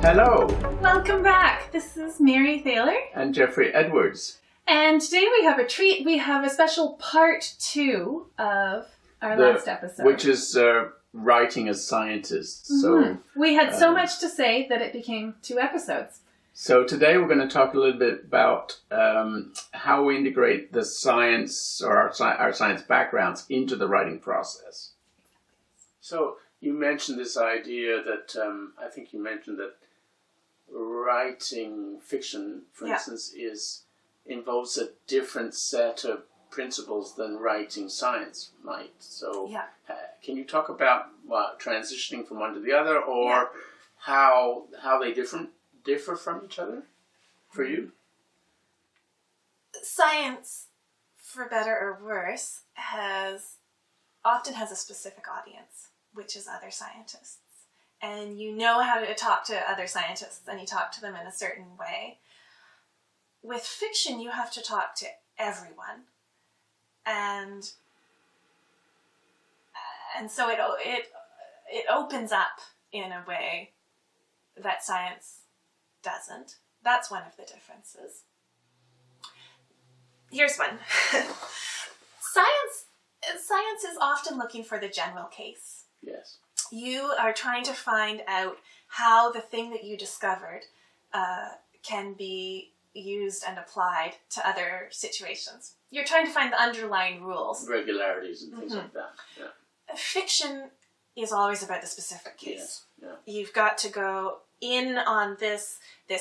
Hello! Welcome back! This is Mary Thaler. And Geoffrey Edwards. And today we have a treat. We have a special part 2 of our last episode. Which is writing as scientists. Mm-hmm. So we had so much to say that it became 2 episodes. So today we're going to talk a little bit about how we integrate the science or our science backgrounds into the writing process. So you mentioned this idea that, I think you mentioned that writing fiction, for instance, involves a different set of principles than writing science might. So can you talk about transitioning from one to the other, or how they differ from each other for you? Science, for better or worse, often has a specific audience, which is other scientists. And you know how to talk to other scientists, and you talk to them in a certain way. With fiction, you have to talk to everyone. And so it opens up in a way that science doesn't. That's one of the differences. Here's one. Science is often looking for the general case. Yes. You are trying to find out how the thing that you discovered can be used and applied to other situations. You're trying to find the underlying rules. Regularities and things like that. Yeah. Fiction is always about the specific case. Yeah. You've got to go in on this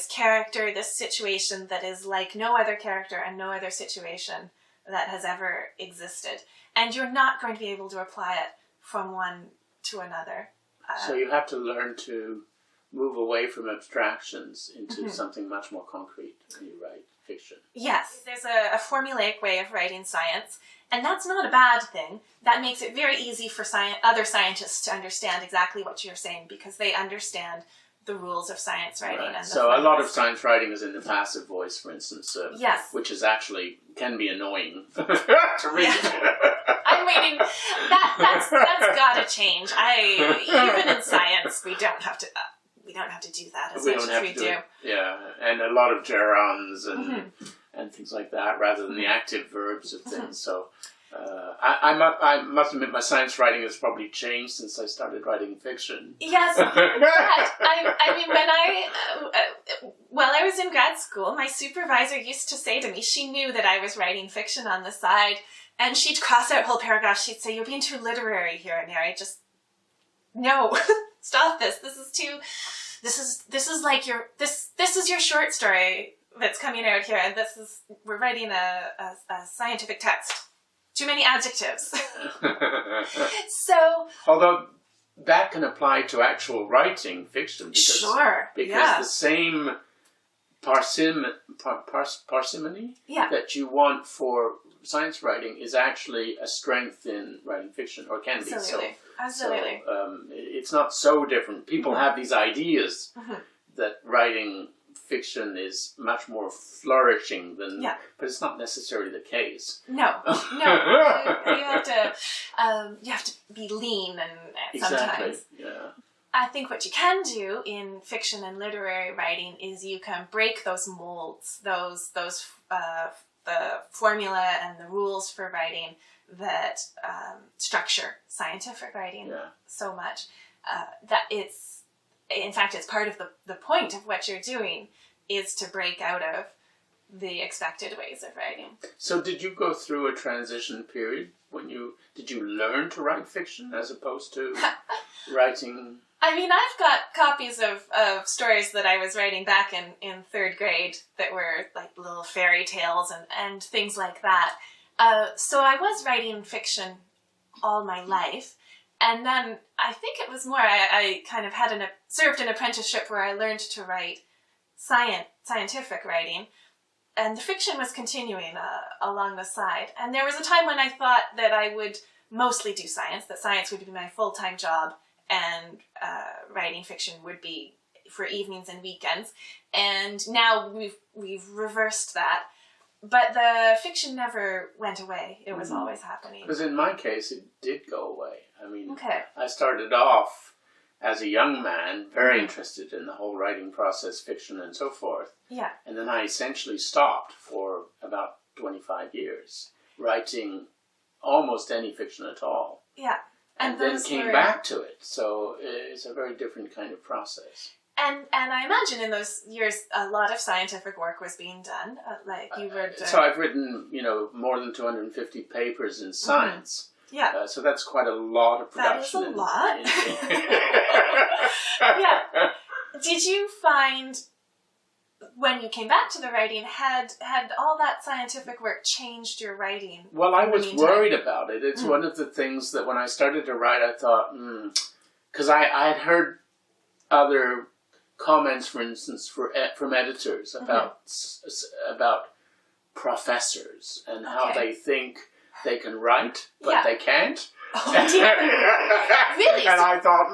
character, this situation that is like no other character and no other situation that has ever existed. And you're not going to be able to apply it from one to another. So you have to learn to move away from abstractions into something much more concrete when you write fiction. Yes, there's a formulaic way of writing science, and that's not a bad thing. That makes it very easy for other scientists to understand exactly what you're saying, because they understand the rules of sciance writing. Right. And so a lot of science writing is in the passive voice, for instance. Yes. Which is actually can be annoying to read. I'm waiting. That's got to change. Even in science, we don't have to do that as much as we do. Yeah, and a lot of gerunds and things like that, rather than the active verbs of things. So I must admit, my science writing has probably changed since I started writing fiction. Yes, but I mean, while I was in grad school, my supervisor used to say to me, she knew that I was writing fiction on the side, and she'd cross out whole paragraphs. She'd say, "You're being too literary here, Mary. Just no, stop this. This is too. This is like this is your short story that's coming out here, and we're writing a scientific text. Too many adjectives." So, although that can apply to actual writing fiction, because the same parsimony that you want for science writing is actually a strength in writing fiction, or can be. Absolutely. So it's not so different. People have these ideas that writing fiction is much more flourishing than, but it's not necessarily the case. No. You have to be lean and sometimes. Yeah. I think what you can do in fiction and literary writing is you can break those molds, the formula and the rules for writing that structure scientific writing so much that it's part of the point of what you're doing is to break out of the expected ways of writing. So did you go through a transition period did you learn to write fiction as opposed to writing? I mean, I've got copies of stories that I was writing back in 3rd grade that were like little fairy tales and things like that. So I was writing fiction all my life. And then I think it was more, I kind of had served an apprenticeship where I learned to write scientific writing. And the fiction was continuing along the side. And there was a time when I thought that I would mostly do science, that science would be my full-time job, and writing fiction would be for evenings and weekends. And now we've reversed that. But the fiction never went away. It was always happening. Because in my case, it did go away. I mean, okay. I started off as a young man, very interested in the whole writing process, fiction and so forth. Yeah. And then I essentially stopped for about 25 years, writing almost any fiction at all. Yeah. And then came back to it. So it's a very different kind of process. And I imagine in those years, a lot of scientific work was being done. Like you would. So I've written, more than 250 papers in science. Yeah. So that's quite a lot of production. That is a lot. Yeah. Did you find, when you came back to the writing, had all that scientific work changed your writing? Well, I was worried about it. It's one of the things that when I started to write, I thought, because I had heard other comments, for instance, from editors about professors and how they think they can write, but they can't. Oh, dear. Really? And I thought,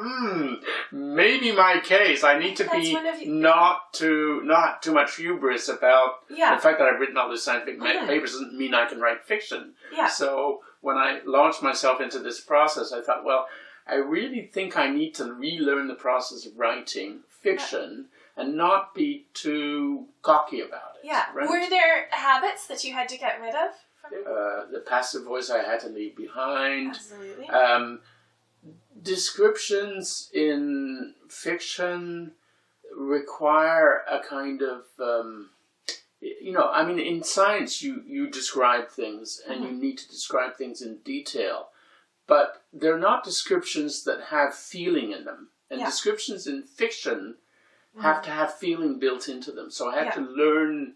maybe my case. I need to be not too much hubris about the fact that I've written all these scientific papers doesn't mean I can write fiction. Yeah. So when I launched myself into this process, I thought, well, I really think I need to relearn the process of writing fiction and not be too cocky about it. Yeah. Right? Were there habits that you had to get rid of? The passive voice I had to leave behind. Absolutely. Descriptions in fiction require a kind of, in science you describe things and you need to describe things in detail, but they're not descriptions that have feeling in them. And descriptions in fiction have to have feeling built into them. So I had to learn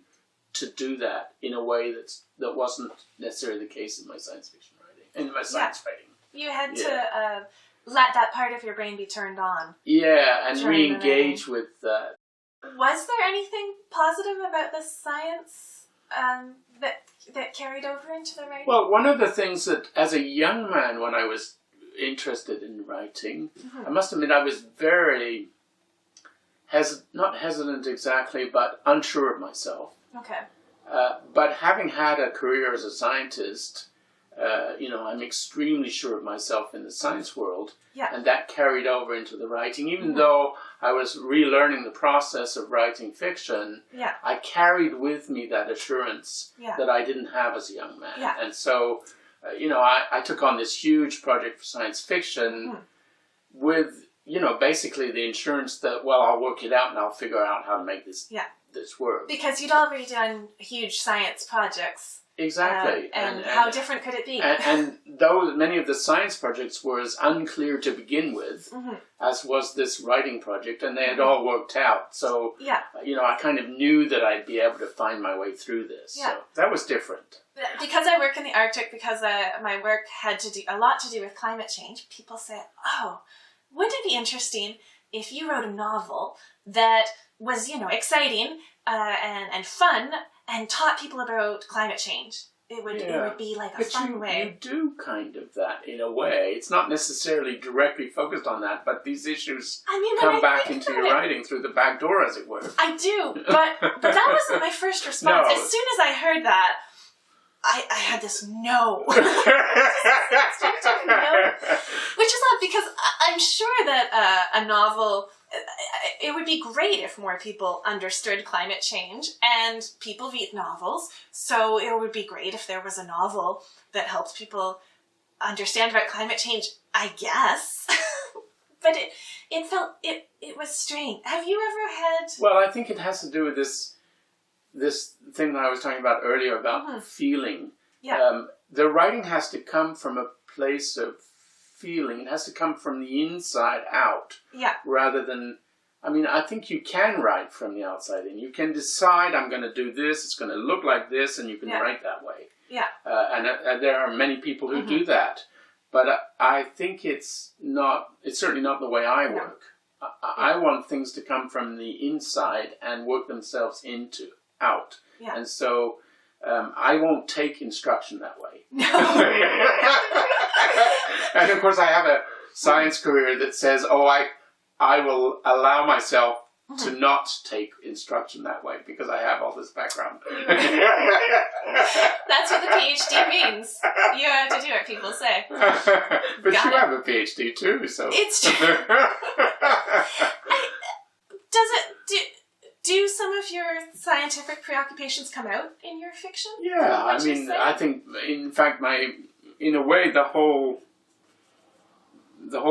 to do that in a way that wasn't necessarily the case in my science fiction writing, in my science writing. You had to let that part of your brain be turned on. Yeah, and re-engage with that. Was there anything positive about the science that carried over into the writing? Well, one of the things that, as a young man, when I was interested in writing, I must admit I was very, not hesitant exactly, but unsure of myself. Okay. But having had a career as a scientist, I'm extremely sure of myself in the science world, and that carried over into the writing. Even though I was relearning the process of writing fiction, I carried with me that assurance that I didn't have as a young man. And so, I took on this huge project for science fiction with, basically the assurance that, well, I'll work it out and I'll figure out how to make this work. Because you'd already done huge science projects. Exactly. And how different could it be? And though many of the science projects were as unclear to begin with as was this writing project, and they had all worked out. So, I kind of knew that I'd be able to find my way through this. So that was different. Because I work in the Arctic, because my work had a lot to do with climate change, people say, oh, wouldn't it be interesting if you wrote a novel that was, exciting and fun and taught people about climate change? It would be like a fun way. You do kind of that in a way. It's not necessarily directly focused on that, but these issues come back into your writing through the back door, as it were. I do, but that wasn't my first response. No. As soon as I heard that, I had this no. Which is odd because I'm sure that a novel, it would be great if more people understood climate change, and people read novels, so it would be great if there was a novel that helped people understand about climate change, I guess. But it was strange. Have you ever had... Well, I think it has to do with this thing that I was talking about earlier about feeling. Yeah. The writing has to come from a place of feeling. It has to come from the inside out. Yeah. Rather than, I think you can write from the outside in. You can decide, I'm going to do this, it's going to look like this, and you can write that way. Yeah. And there are many people who do that. But I think it's certainly not the way I work. I want things to come from the inside and work themselves out. Yeah. And so I won't take instruction that way. No. And of course I have a science career that says, I will allow myself to not take instruction that way because I have all this background. That's what the PhD means. You have to do it, people say. But you have a PhD too, so... It's true. Do some of your scientific preoccupations come out in your fiction? Yeah, I mean, I think, in fact, in a way, the whole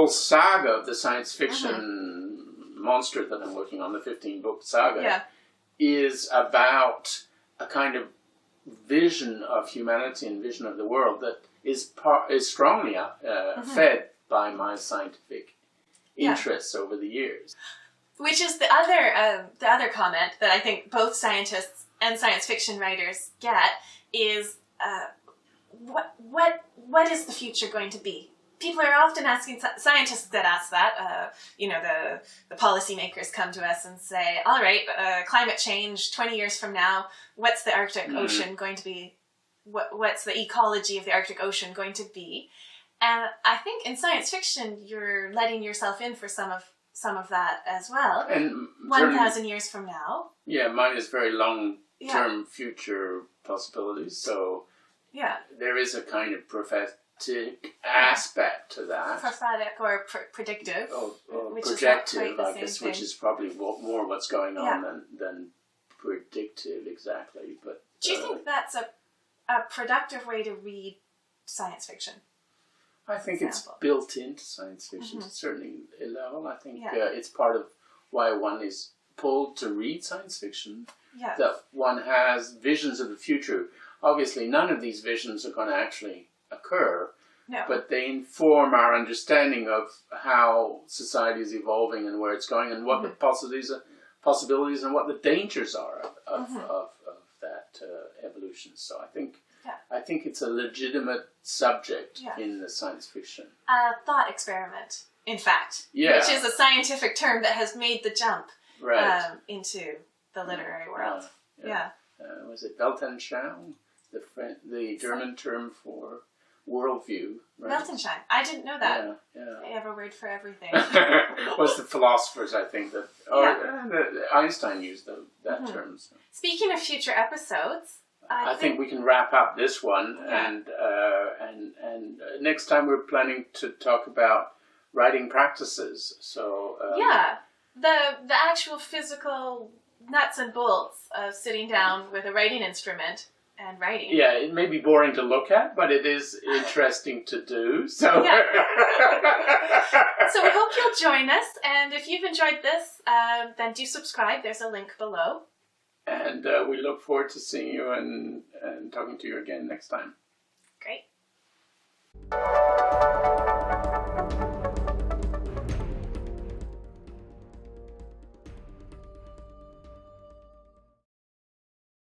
saga of the science fiction monster that I'm working on, the 15-book saga, is about a kind of vision of humanity and vision of the world that is strongly fed by my scientific interests over the years. Which is the other comment that I think both scientists and science fiction writers get is what is the future going to be? People are often asking scientists that ask that. The policymakers come to us and say, "All right, climate change 20 years from now, what's the Arctic Ocean going to be? What's the ecology of the Arctic Ocean going to be?" And I think in science fiction, you're letting yourself in for some of that as well. And 1,000 years from now. Yeah, mine is very long-term future possibilities. So there is a kind of prophetic aspect to that. Prophetic or predictive. Or projective, I guess, which is probably more what's going on than predictive exactly. But do you think that's a productive way to read science fiction? I think it's built into science fiction to certainly a level. I think it's part of why one is pulled to read science fiction, that one has visions of the future. Obviously, none of these visions are going to actually occur, but they inform our understanding of how society is evolving and where it's going and what the possibilities and what the dangers are of that evolution. So I think it's a legitimate subject in the science fiction. A thought experiment, in fact, which is a scientific term that has made the jump into the literary world. Was it Weltanschauung, the German term for worldview? Right? Weltanschauung. I didn't know that. They have a word for everything. Was the philosophers, I think, that Einstein used that term. So. Speaking of future episodes, I think we can wrap up this one, and next time we're planning to talk about writing practices. So the actual physical nuts and bolts of sitting down with a writing instrument and writing. Yeah, it may be boring to look at, but it is interesting to do. So so we hope you'll join us, and if you've enjoyed this, then do subscribe. There's a link below. And we look forward to seeing you and talking to you again next time. Great.